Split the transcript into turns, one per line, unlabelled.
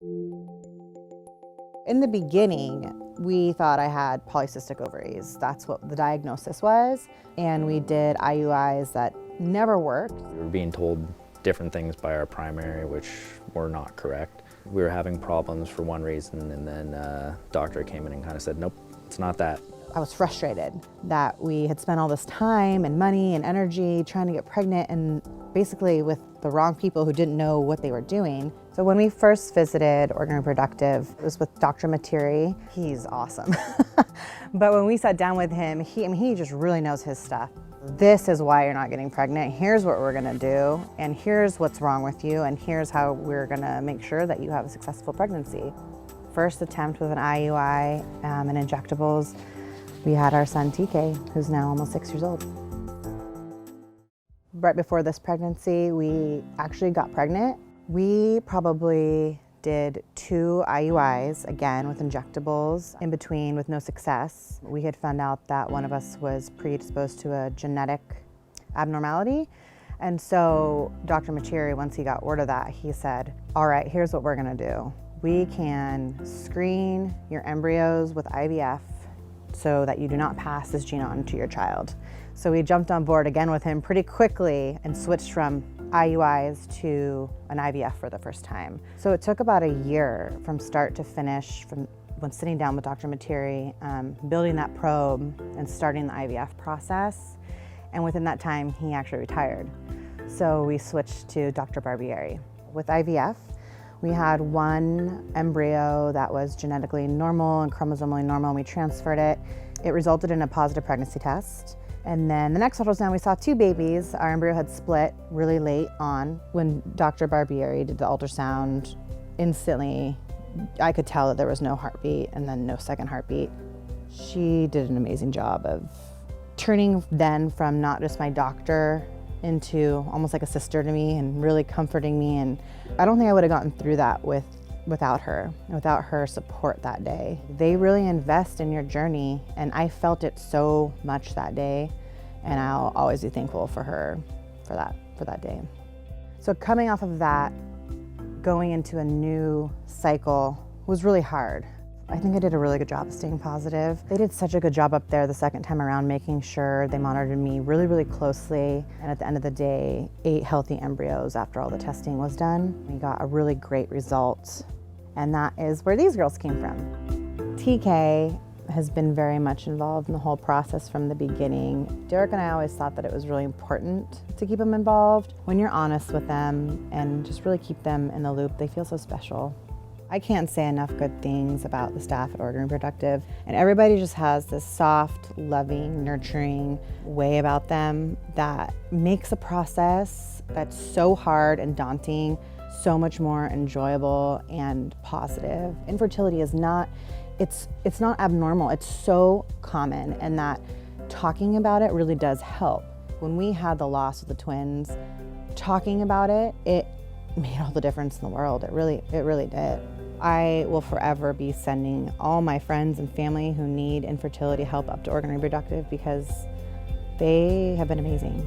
In the beginning, we thought I had polycystic ovaries. That's what the diagnosis was. And we did IUIs that never worked.
We were being told different things by our primary, which were not correct. We were having problems for one reason, and then doctor came in and kind of said, nope, it's not that.
I was frustrated that we had spent all this time and money and energy trying to get pregnant, and basically with the wrong people who didn't know what they were doing. So when we first visited ORM Reproductive, it was with Dr. Materi. He's awesome. But when we sat down with him, he just really knows his stuff. This is why you're not getting pregnant. Here's what we're gonna do, and here's what's wrong with you, and here's how we're gonna make sure that you have a successful pregnancy. First attempt with an IUI and injectables, we had our son TK, who's now almost 6 years old. Right before this pregnancy, we actually got pregnant. We probably did 2 IUIs, again with injectables, in between with no success. We had found out that one of us was predisposed to a genetic abnormality. And so Dr. Materi, once he got word of that, he said, all right, here's what we're gonna do. We can screen your embryos with IVF so that you do not pass this gene on to your child. So we jumped on board again with him pretty quickly and switched from IUIs to an IVF for the first time. So it took about a year from start to finish, from when sitting down with Dr. Materi, building that probe and starting the IVF process. And within that time, he actually retired. So we switched to Dr. Barbieri. With IVF, we had one embryo that was genetically normal and chromosomally normal, and we transferred it. It resulted in a positive pregnancy test. And then the next ultrasound, we saw 2 babies. Our embryo had split really late on. When Dr. Barbieri did the ultrasound, instantly, I could tell that there was no heartbeat and then no second heartbeat. She did an amazing job of turning then from not just my doctor into almost like a sister to me and really comforting me. And I don't think I would have gotten through that without her support that day. They really invest in your journey, and I felt it so much that day, and I'll always be thankful for her for that day. So coming off of that, going into a new cycle was really hard. I think I did a really good job of staying positive. They did such a good job up there the second time around, making sure they monitored me really, really closely. And at the end of the day, 8 healthy embryos after all the testing was done. We got a really great result. And that is where these girls came from. TK has been very much involved in the whole process from the beginning. Derek and I always thought that it was really important to keep them involved. When you're honest with them and just really keep them in the loop, they feel so special. I can't say enough good things about the staff at ORM Reproductive, and everybody just has this soft, loving, nurturing way about them that makes a process that's so hard and daunting so much more enjoyable and positive. Infertility is not, it's not abnormal, it's so common, and that talking about it really does help. When we had the loss of the twins, talking about it, it made all the difference in the world. It really did. I will forever be sending all my friends and family who need infertility help up to ORM Reproductive because they have been amazing.